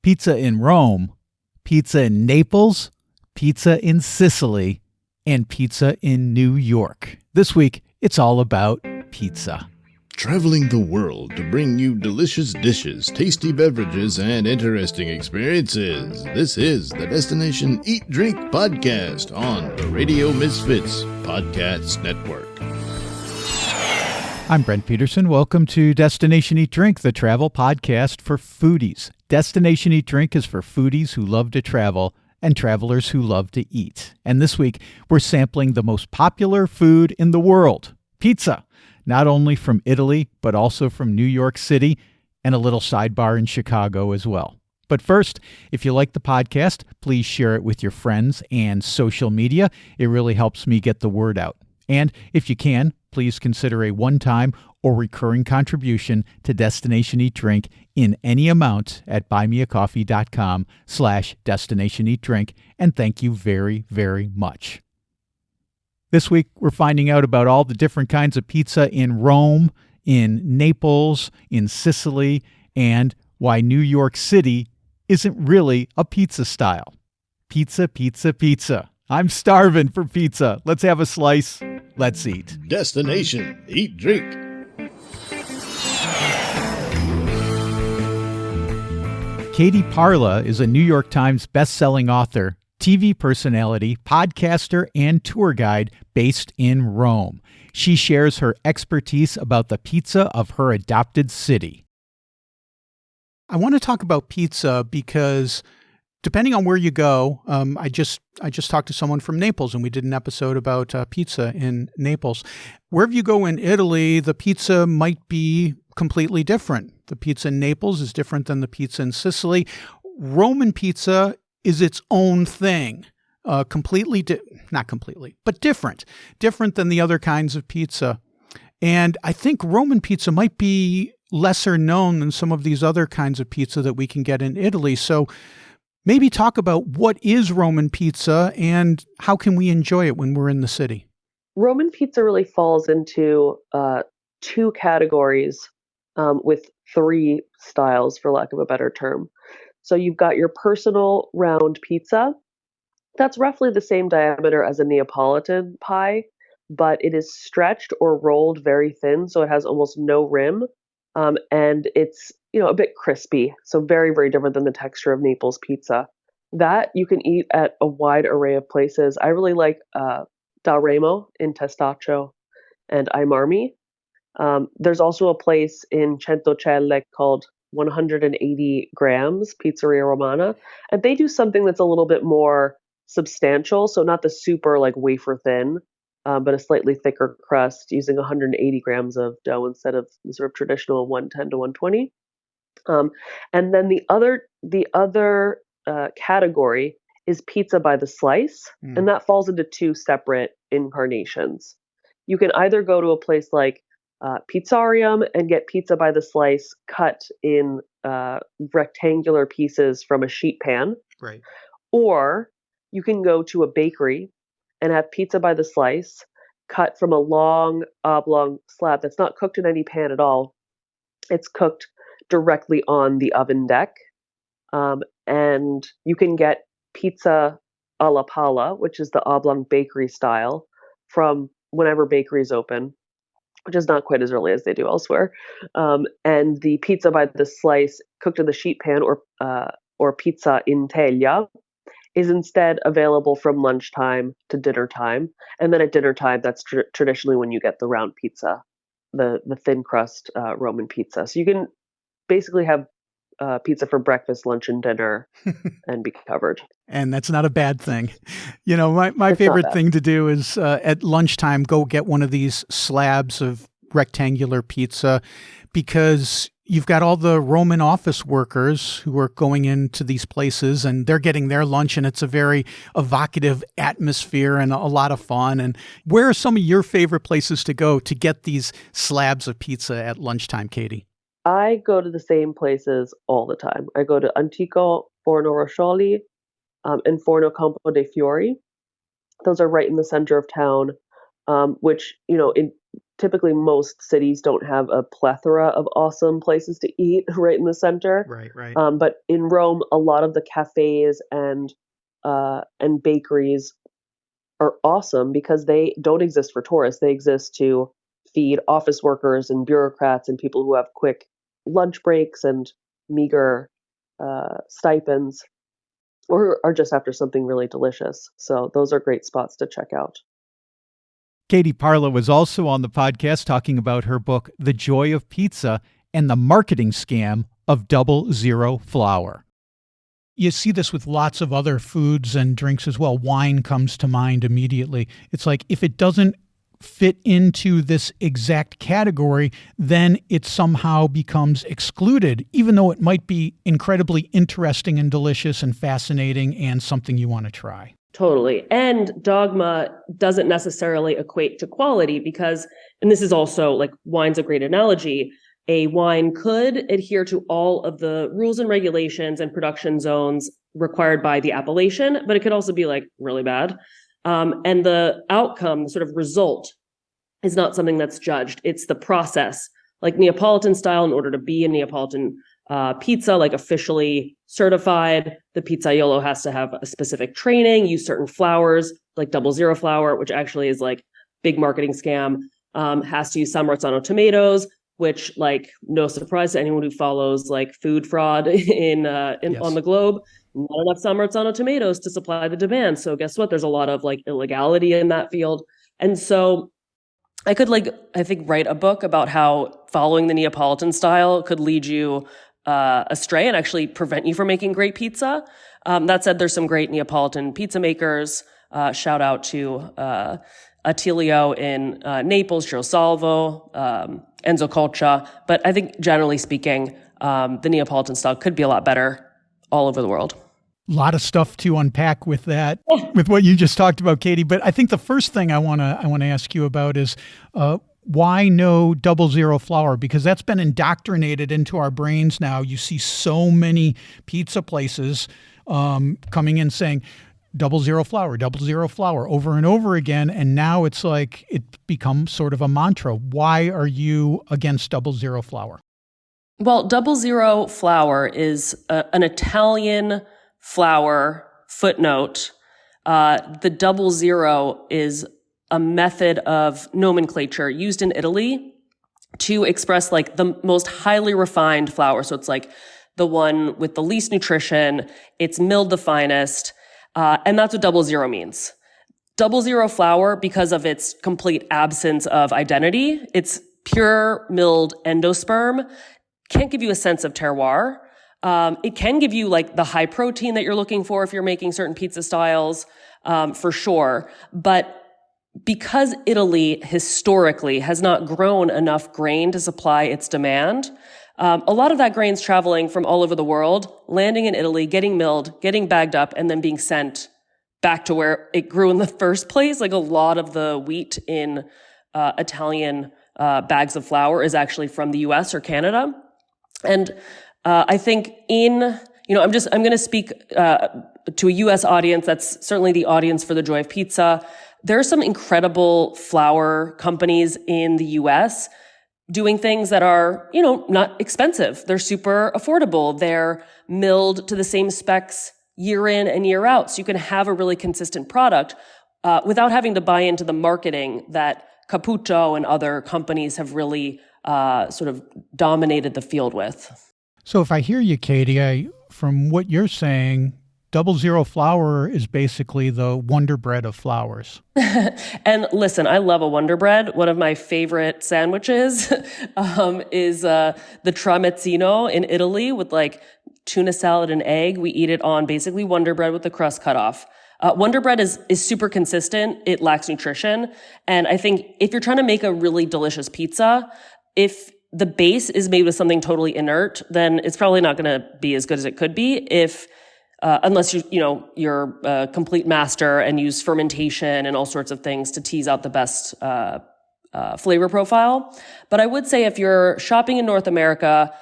pizza in Rome, pizza in Naples, pizza in Sicily, and pizza in New York. This week, it's all about pizza. Traveling the world to bring you delicious dishes, tasty beverages, and interesting experiences. This is the Destination Eat Drink Podcast on the Radio Misfits Podcast Network. I'm Brent Peterson. Welcome to Destination Eat Drink, the travel podcast for foodies. Destination Eat Drink is for foodies who love to travel and travelers who love to eat. And this week, we're sampling the most popular food in the world, pizza. Not only from Italy, but also from New York City and a little sidebar in Chicago as well. But first, if you like the podcast, please share it with your friends and social media. It really helps me get the word out. And if you can, please consider a one-time or recurring contribution to Destination Eat Drink in any amount at buymeacoffee.com/Destination Eat Drink. And thank you very, very much. This week, we're finding out about all the different kinds of pizza in Rome, in Naples, in Sicily, and why New York City isn't really a pizza style. Pizza, pizza, pizza. I'm starving for pizza. Let's have a slice. Let's eat. Destination Eat Drink. Katie Parla is a New York Times best-selling author, TV personality, podcaster, and tour guide based in Rome. She shares her expertise about the pizza of her adopted city. I want to talk about pizza because depending on where you go, I just talked to someone from Naples, and we did an episode about pizza in Naples. Wherever you go in Italy, the pizza might be completely different. The pizza in Naples is different than the pizza in Sicily. Roman pizza is its own thing, not completely, but different than the other kinds of pizza. And I think Roman pizza might be lesser known than some of these other kinds of pizza that we can get in Italy. So maybe talk about what is Roman pizza and how can we enjoy it when we're in the city? Roman pizza really falls into two categories with three styles, for lack of a better term. So you've got your personal round pizza. That's roughly the same diameter as a Neapolitan pie, but it is stretched or rolled very thin, so it has almost no rim, and it's a bit crispy. So very, very different than the texture of Naples pizza. That you can eat at a wide array of places. I really like Da Remo in Testaccio and Ai Marmi. There's also a place in Centocelle called 180 grams Pizzeria Romana, and they do something that's a little bit more substantial. So not the super like wafer thin, but a slightly thicker crust using 180 grams of dough instead of the sort of traditional 110 to 120. And then the other category is pizza by the slice, and that falls into two separate incarnations. You can either go to a place like Pizzarium and get pizza by the slice cut in rectangular pieces from a sheet pan. Right. Or you can go to a bakery and have pizza by the slice cut from a long oblong slab that's not cooked in any pan at all. It's cooked directly on the oven deck. And you can get pizza alla palla, which is the oblong bakery style, from whenever bakeries open, which is not quite as early as they do elsewhere. And the pizza by the slice, cooked in the sheet pan, or pizza in teglia, is instead available from lunchtime to dinner time. And then at dinner time, that's traditionally when you get the round pizza, the thin crust Roman pizza. So you can basically have pizza for breakfast, lunch, and dinner and be covered. And that's not a bad thing. My favorite thing to do is at lunchtime, go get one of these slabs of rectangular pizza, because you've got all the Roman office workers who are going into these places and they're getting their lunch, and it's a very evocative atmosphere and a lot of fun. And where are some of your favorite places to go to get these slabs of pizza at lunchtime, Katie? I go to the same places all the time. I go to Antico Forno Roscioli and Forno Campo dei Fiori. Those are right in the center of town, which, typically most cities don't have a plethora of awesome places to eat right in the center. Right. But in Rome, a lot of the cafes and bakeries are awesome because they don't exist for tourists. They exist to feed office workers and bureaucrats and people who have quick lunch breaks and meager stipends, or are just after something really delicious. So those are great spots to check out. Katie Parla was also on the podcast talking about her book, The Joy of Pizza and the Marketing Scam of 00 Flour. You see this with lots of other foods and drinks as well. Wine comes to mind immediately. It's like if it doesn't fit into this exact category, then it somehow becomes excluded, even though it might be incredibly interesting and delicious and fascinating and something you want to try. Totally. And dogma doesn't necessarily equate to quality because, and this is also like wine's a great analogy, a wine could adhere to all of the rules and regulations and production zones required by the appellation, but it could also be like really bad. And the outcome, the sort of result, is not something that's judged. It's the process. Like Neapolitan style, in order to be a Neapolitan pizza, like officially certified, the pizzaiolo has to have a specific training, use certain flours, like 00 flour, which actually is like big marketing scam, has to use San Marzano tomatoes, which, like, no surprise to anyone who follows like food fraud on the globe, not enough San Marzano tomatoes to supply the demand. So guess what? There's a lot of like illegality in that field. And so I could, like, I think, write a book about how following the Neapolitan style could lead you astray and actually prevent you from making great pizza. That said, there's some great Neapolitan pizza makers. Shout out to Attilio in Naples, Giro Salvo, Enzo Colcia. But I think, generally speaking, the Neapolitan style could be a lot better all over the world. A lot of stuff to unpack with that, with what you just talked about, Katie. But I think the first thing I want to ask you about is why no 00 flour? Because that's been indoctrinated into our brains now. You see so many pizza places coming in saying 00 flour, 00 flour over and over again. And now it's like it becomes sort of a mantra. Why are you against 00 flour? Well, 00 flour is an Italian flour. Footnote, the 00 is a method of nomenclature used in Italy to express like the most highly refined flour. So it's like the one with the least nutrition, it's milled the finest, and that's what 00 means. 00 flour, because of its complete absence of identity, it's pure milled endosperm, can't give you a sense of terroir. It can give you like the high protein that you're looking for if you're making certain pizza styles, for sure. But because Italy historically has not grown enough grain to supply its demand, a lot of that grain's traveling from all over the world, landing in Italy, getting milled, getting bagged up, and then being sent back to where it grew in the first place. Like a lot of the wheat in Italian bags of flour is actually from the US or Canada. And I think I'm going to speak to a US audience. That's certainly the audience for The Joy of Pizza. There are some incredible flour companies in the US doing things that are, not expensive. They're super affordable. They're milled to the same specs year in and year out. So you can have a really consistent product without having to buy into the marketing that Caputo and other companies have really sort of dominated the field with. So if I hear you, Katie, from what you're saying, 00 flour is basically the Wonder Bread of flours. And listen, I love a Wonder Bread. One of my favorite sandwiches is the tramezzino in Italy with like tuna salad and egg. We eat it on basically Wonder Bread with the crust cut off. Wonder Bread is super consistent. It lacks nutrition. And I think if you're trying to make a really delicious pizza, if the base is made with something totally inert, then it's probably not going to be as good as it could be unless you're a complete master and use fermentation and all sorts of things to tease out the best flavor profile. But I would say if you're shopping in North America,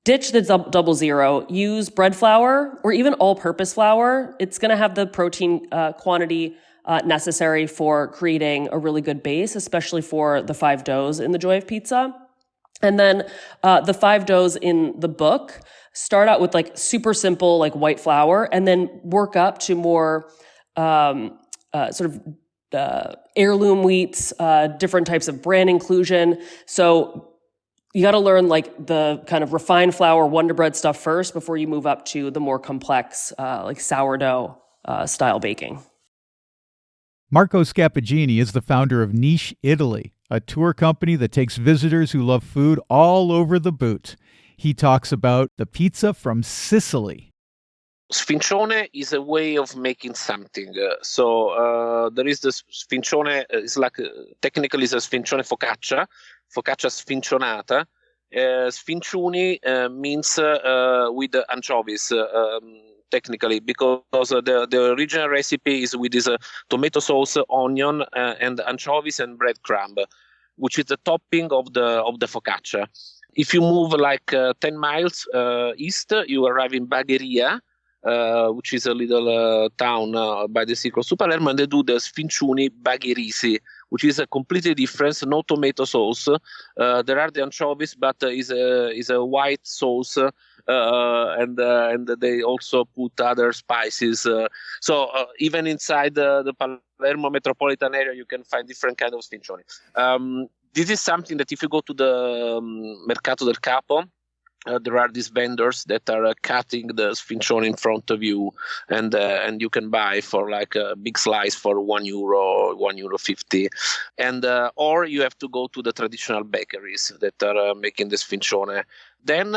ditch the 00, use bread flour or even all-purpose flour. It's going to have the protein quantity necessary for creating a really good base, especially for the 5 doughs in the Joy of Pizza. And then the 5 doughs in the book start out with like super simple, like white flour, and then work up to more sort of heirloom wheats, different types of bran inclusion. So you got to learn like the kind of refined flour Wonder Bread stuff first before you move up to the more complex, like sourdough style baking. Marco Scapagnini is the founder of Niche Italy, a tour company that takes visitors who love food all over the boot. He talks about the pizza from Sicily. Sfincione is a way of making something. There is the sfincione, it's like technically it's a sfincione focaccia sfincionata. Sfinciuni means with anchovies, technically, because the original recipe is with this tomato sauce, onion, and anchovies and breadcrumb, which is the topping of the focaccia. If you move like 10 miles east, you arrive in Bagheria, which is a little town by the sea close to Palermo, and they do the sfinciuni bagherisi, which is a completely different, no tomato sauce. There are the anchovies, but is a white sauce, and they also put other spices. So even inside the Palermo metropolitan area, you can find different kind of sfincioni. This is something that if you go to the Mercato del Capo, there are these vendors that are cutting the sfincione in front of you, and you can buy for like a big slice for €1, €1.50, and or you have to go to the traditional bakeries that are making the sfincione. Then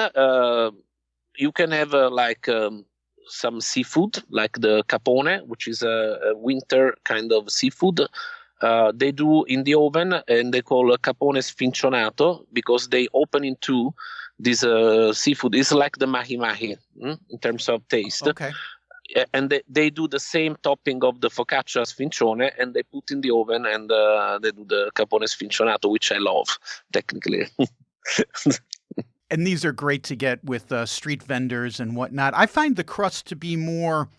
you can have some seafood, like the capone, which is a winter kind of seafood. They do in the oven, and they call capone sfincionato because they open in two. This seafood is like the mahi-mahi in terms of taste. Okay. And they do the same topping of the focaccia sfincione, and they put in the oven, and they do the capone sfincionato, which I love, technically. And these are great to get with street vendors and whatnot. I find the crust to be more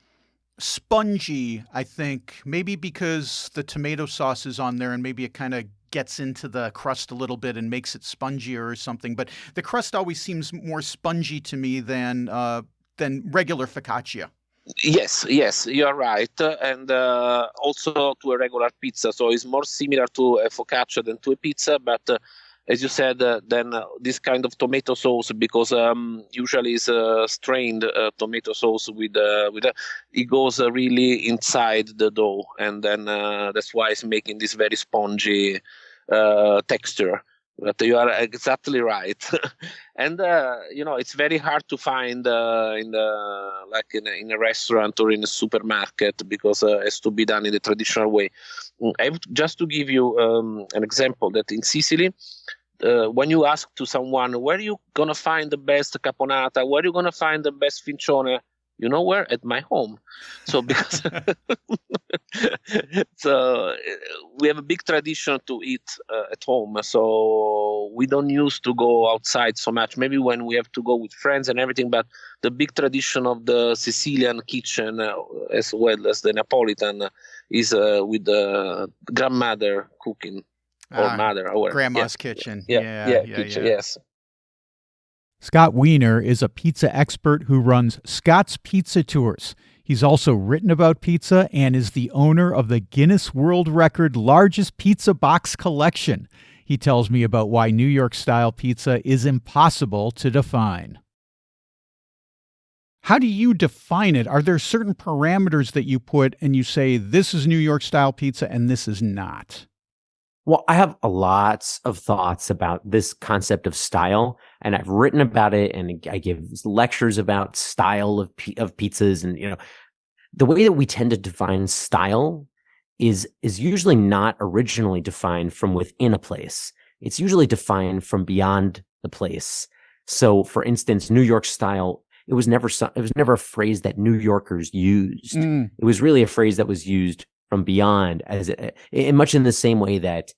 spongy, I think, maybe because the tomato sauce is on there and maybe it kind of gets into the crust a little bit and makes it spongier or something. But the crust always seems more spongy to me than regular focaccia. Yes, you are right. And also to a regular pizza. So it's more similar to a focaccia than to a pizza, but as you said, then this kind of tomato sauce, because usually it's strained tomato sauce it goes really inside the dough, and then that's why it's making this very spongy texture. But you are exactly right, and it's very hard to find in a restaurant or in a supermarket, because it has to be done in the traditional way. Just to give you an example, that in Sicily, when you ask to someone, where are you going to find the best caponata, where are you going to find the best sfincione, you know where? At my home. So because so we have a big tradition to eat at home. So we don't used to go outside so much. Maybe when we have to go with friends and everything, but the big tradition of the Sicilian kitchen, as well as the Napolitan, is with the grandmother cooking, or mother, or grandma's kitchen. Kitchen, yes. Scott Weiner is a pizza expert who runs Scott's Pizza Tours. He's also written about pizza and is the owner of the Guinness World Record largest pizza box collection. He tells me about why New York-style pizza is impossible to define. How do you define it? Are there certain parameters that you put and you say, this is New York-style pizza and this is not? Well, I have lots of thoughts about this concept of style, and I've written about it, and I give lectures about style of pizzas. And the way that we tend to define style is usually not originally defined from within a place. It's usually defined from beyond the place. So, for instance, New York style, it was never a phrase that New Yorkers used. It was really a phrase that was used from beyond, in much in the same way that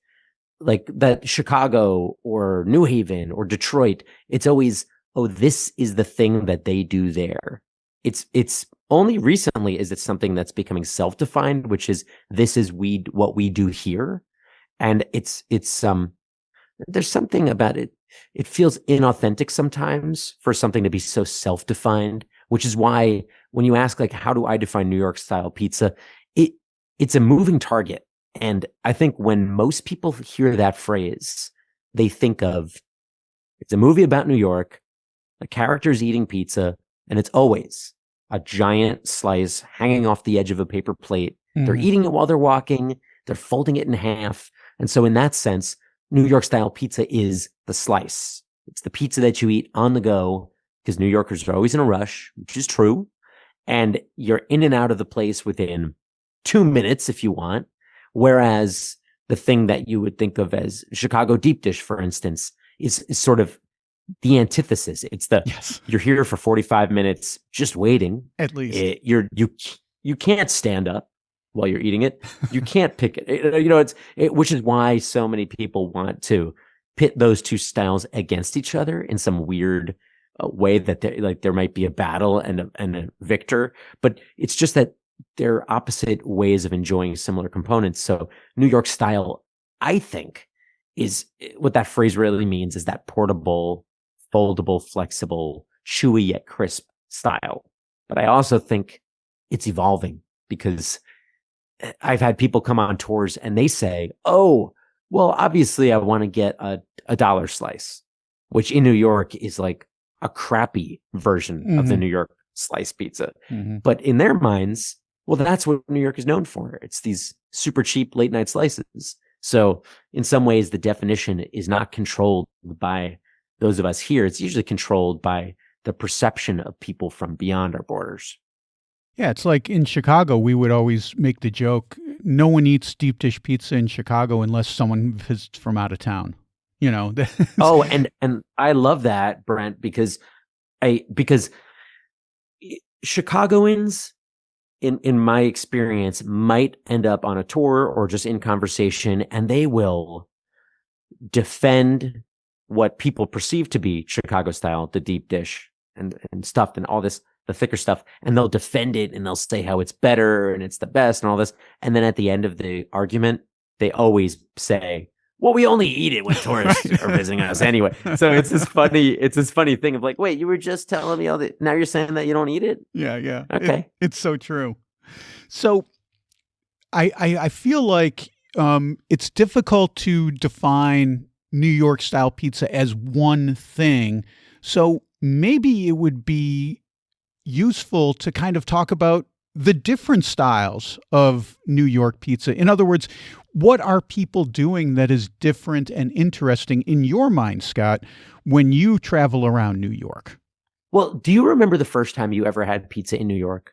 Chicago or New Haven or Detroit, it's always, oh, this is the thing that they do there. It's only recently is it something that's becoming self-defined, which is this is what we do here. And it's there's something about it. It feels inauthentic sometimes for something to be so self-defined, which is why when you ask, like, how do I define New York style pizza? It's a moving target. And I think when most people hear that phrase, they think of it's a movie about New York, a character's eating pizza, and it's always a giant slice hanging off the edge of a paper plate. They're eating it while they're walking, they're folding it in half. And so in that sense, New York style pizza is the slice. It's the pizza that you eat on the go because New Yorkers are always in a rush, which is true. And you're in and out of the place within 2 minutes if you want. Whereas the thing that you would think of as Chicago deep dish, for instance, is sort of the antithesis. It's you're here for 45 minutes just waiting. At least. You can't stand up while you're eating it. You can't pick it. Which is why so many people want to pit those two styles against each other in some weird way that there might be a battle and a victor, but it's just that they're opposite ways of enjoying similar components. So New York style, I think, is what that phrase really means is that portable, foldable, flexible, chewy yet crisp style. But I also think it's evolving because I've had people come on tours and they say, oh, well, obviously I want to get a dollar slice, which in New York is like a crappy version of the New York slice pizza. But in their minds, well, that's what New York is known for. It's these super cheap late night slices. So in some ways, the definition is not controlled by those of us here. It's usually controlled by the perception of people from beyond our borders. Yeah, it's like in Chicago, we would always make the joke, no one eats deep dish pizza in Chicago unless someone visits from out of town. Oh, and I love that, Brent, because Chicagoans, in my experience, might end up on a tour or just in conversation, and they will defend what people perceive to be Chicago style, the deep dish and stuffed and all this, the thicker stuff, and they'll defend it and they'll say how it's better and it's the best and all this. And then at the end of the argument, they always say, well, we only eat it when tourists are visiting us anyway. So it's this funny thing of like, wait, you were just telling me all that. Now you're saying that you don't eat it? Yeah. Okay. It's so true. So I feel like it's difficult to define New York style pizza as one thing. So maybe it would be useful to kind of talk about the different styles of New York pizza. In other words, what are people doing that is different and interesting in your mind, Scott, when you travel around New York? Well, do you remember the first time you ever had pizza in New York?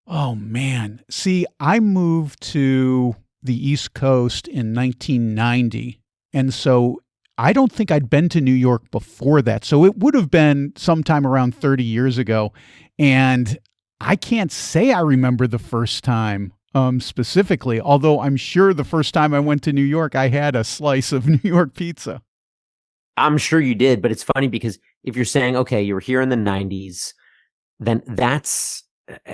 Oh, man. See, I moved to the East Coast in 1990. And so I don't think I'd been to New York before that. So it would have been sometime around 30 years ago. And I can't say I remember the first time specifically, although I'm sure the first time I went to New York, I had a slice of New York pizza. I'm sure you did, but it's funny because if you're saying, okay, you were here in the 90s, then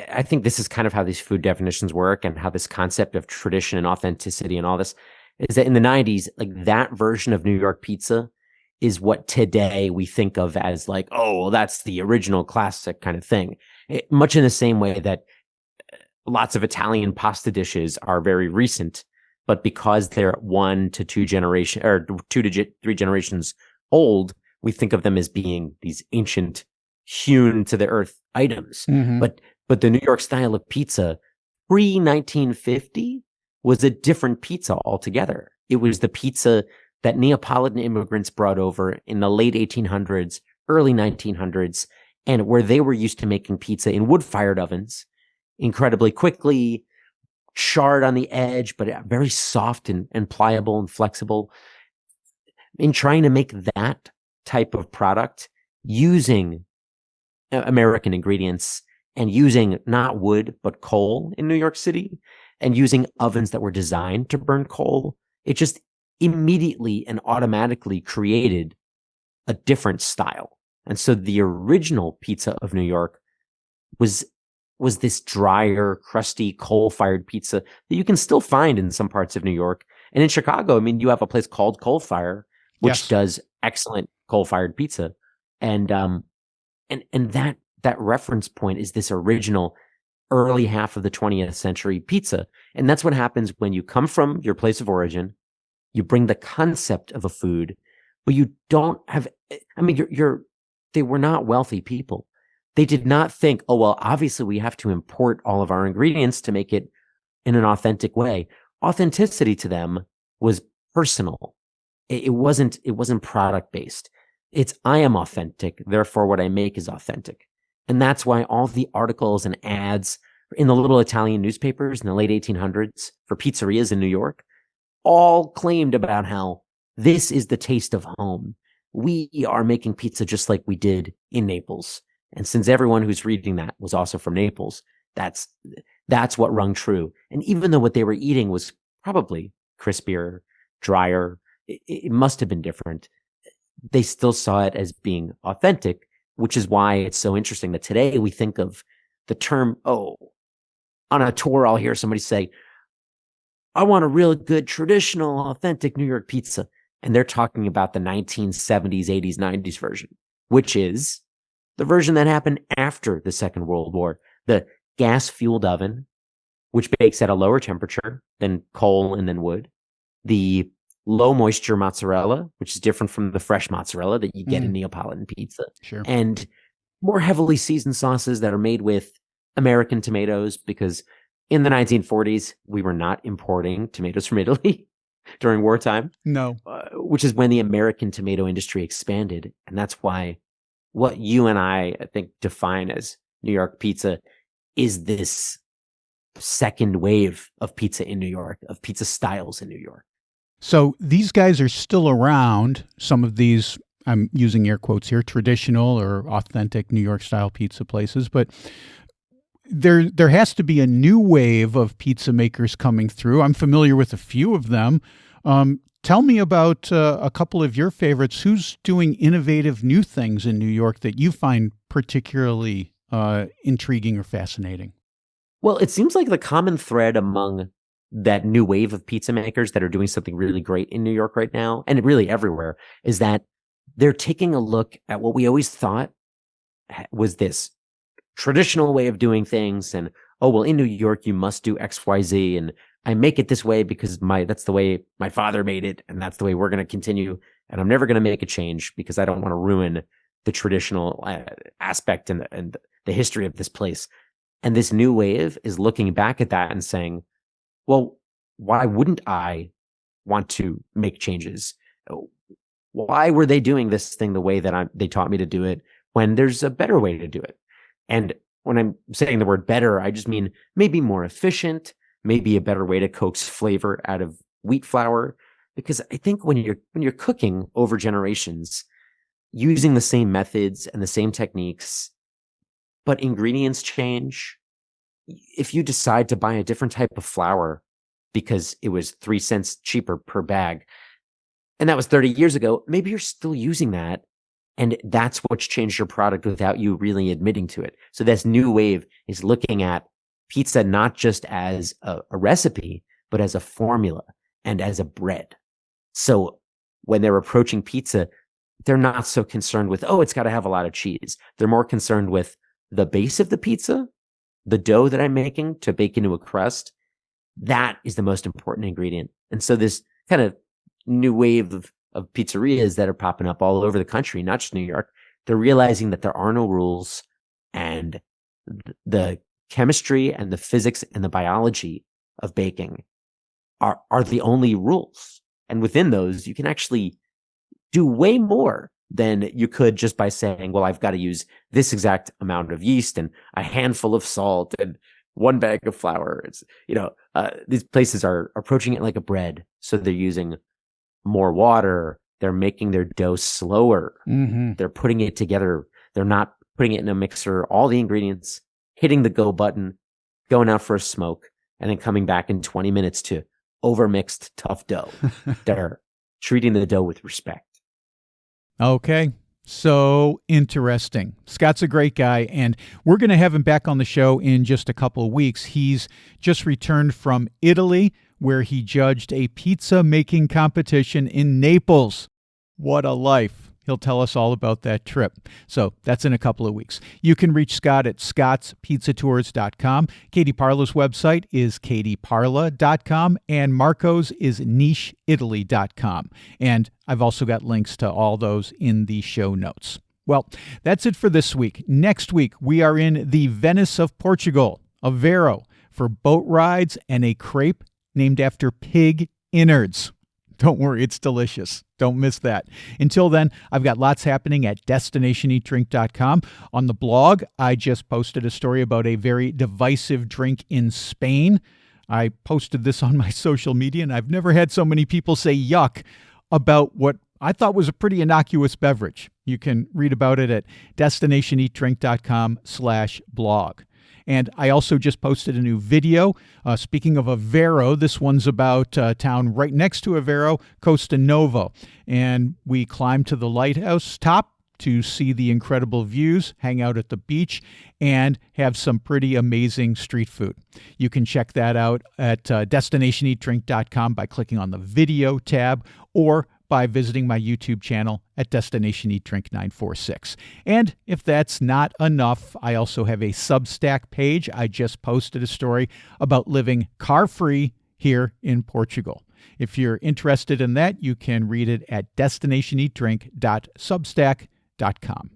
I think this is kind of how these food definitions work and how this concept of tradition and authenticity and all this is that in the 90s, like that version of New York pizza is what today we think of as like, oh, well, that's the original classic kind of thing. Much in the same way that lots of Italian pasta dishes are very recent, but because they're 1 to 2 generations or 2 to 3 generations old, we think of them as being these ancient, hewn to the earth items. But the New York style of pizza pre-1950 was a different pizza altogether. It was the pizza that Neapolitan immigrants brought over in the late 1800s, early 1900s, and where they were used to making pizza in wood-fired ovens incredibly quickly, charred on the edge, but very soft and pliable and flexible. In trying to make that type of product using American ingredients and using not wood, but coal in New York City and using ovens that were designed to burn coal, it just immediately and automatically created a different style. And so the original pizza of New York was was this drier, crusty, coal-fired pizza that you can still find in some parts of New York. And in Chicago, I mean, you have a place called Coal Fire, which Yes. does excellent coal-fired pizza. And that reference point is this original early half of the 20th century pizza. And that's what happens when you come from your place of origin, you bring the concept of a food, but you don't have, I mean, they were not wealthy people. They did not think, oh, well, obviously we have to import all of our ingredients to make it in an authentic way. Authenticity to them was personal. It wasn't product based. It's I am authentic, therefore what I make is authentic. And that's why all the articles and ads in the little Italian newspapers in the late 1800s for pizzerias in New York all claimed about how this is the taste of home. We are making pizza just like we did in Naples. And since everyone who's reading that was also from Naples, that's what rung true. And even though what they were eating was probably crispier, drier, it must have been different, they still saw it as being authentic, which is why it's so interesting that today we think of the term, on a tour, I'll hear somebody say, I want a real good, traditional, authentic New York pizza. And they're talking about the 1970s, 80s, 90s version, which is the version that happened after the Second World War. The gas-fueled oven, which bakes at a lower temperature than coal and then wood. The low-moisture mozzarella, which is different from the fresh mozzarella that you get in Neapolitan pizza. Sure. And more heavily seasoned sauces that are made with American tomatoes, because in the 1940s, we were not importing tomatoes from Italy during wartime. No. Which is when the American tomato industry expanded. And that's why what you and I think define as New York pizza is this second wave of pizza in New York, of pizza styles in New York. So these guys are still around, some of these, I'm using air quotes here, traditional or authentic New York style pizza places, but there has to be a new wave of pizza makers coming through. I'm familiar with a few of them. Tell me about a couple of your favorites. Who's doing innovative new things in New York that you find particularly intriguing or fascinating? Well, it seems like the common thread among that new wave of pizza makers that are doing something really great in New York right now, and really everywhere, is that they're taking a look at what we always thought was this traditional way of doing things. And, oh, well, in New York, you must do X, Y, Z. And I make it this way because that's the way my father made it. And that's the way we're going to continue. And I'm never going to make a change because I don't want to ruin the traditional aspect and the history of this place. And this new wave is looking back at that and saying, well, why wouldn't I want to make changes? Why were they doing this thing the way that they taught me to do it when there's a better way to do it? And when I'm saying the word better, I just mean maybe more efficient, maybe a better way to coax flavor out of wheat flour. Because I think when you're cooking over generations, using the same methods and the same techniques, but ingredients change. If you decide to buy a different type of flour because it was 3 cents cheaper per bag, and that was 30 years ago, maybe you're still using that. And that's what's changed your product without you really admitting to it. So this new wave is looking at pizza not just as a recipe, but as a formula and as a bread. So when they're approaching pizza, they're not so concerned with, it's got to have a lot of cheese. They're more concerned with the base of the pizza, the dough that I'm making to bake into a crust. That is the most important ingredient. And so this kind of new wave of pizzerias that are popping up all over the country, not just New York, they're realizing that there are no rules, and the chemistry and the physics and the biology of baking are the only rules. And within those, you can actually do way more than you could just by saying, well, I've got to use this exact amount of yeast and a handful of salt and 1 bag of flour. It's, these places are approaching it like a bread. So they're using more water. They're making their dough slower. Mm-hmm. They're putting it together. They're not putting it in a mixer, all the ingredients, hitting the go button, going out for a smoke, and then coming back in 20 minutes to overmixed tough dough. They're treating the dough with respect. Okay. So interesting. Scott's a great guy, and we're going to have him back on the show in just a couple of weeks. He's just returned from Italy, where he judged a pizza making competition in Naples. What a life. He'll tell us all about that trip. So that's in a couple of weeks. You can reach Scott at scottspizzatours.com. Katie Parla's website is katieparla.com, and Marco's is nicheitaly.com. And I've also got links to all those in the show notes. Well, that's it for this week. Next week, we are in the Venice of Portugal, Aveiro, for boat rides and a crepe named after pig innards. Don't worry, it's delicious. Don't miss that. Until then, I've got lots happening at destinationeatdrink.com. On the blog, I just posted a story about a very divisive drink in Spain. I posted this on my social media, and I've never had so many people say yuck about what I thought was a pretty innocuous beverage. You can read about it at destinationeatdrink.com/blog. And I also just posted a new video. Speaking of Aveiro, this one's about a town right next to Aveiro, Costa Novo. And we climbed to the lighthouse top to see the incredible views, hang out at the beach, and have some pretty amazing street food. You can check that out at destinationeatdrink.com by clicking on the video tab, or by visiting my YouTube channel at Destination Eat Drink 946. And if that's not enough, I also have a Substack page. I just posted a story about living car-free here in Portugal. If you're interested in that, you can read it at destinationeatdrink.substack.com.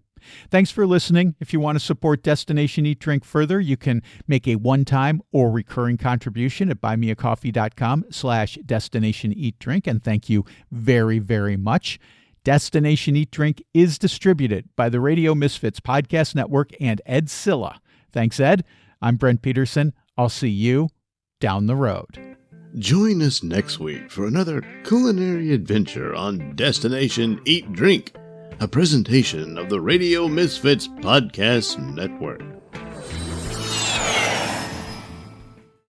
Thanks for listening. If you want to support Destination Eat Drink further, you can make a one-time or recurring contribution at buymeacoffee.com/Destination Eat Drink. And thank you very, very much. Destination Eat Drink is distributed by the Radio Misfits Podcast Network and Ed Silla. Thanks, Ed. I'm Brent Peterson. I'll see you down the road. Join us next week for another culinary adventure on Destination Eat Drink, a presentation of the Radio Misfits Podcast Network.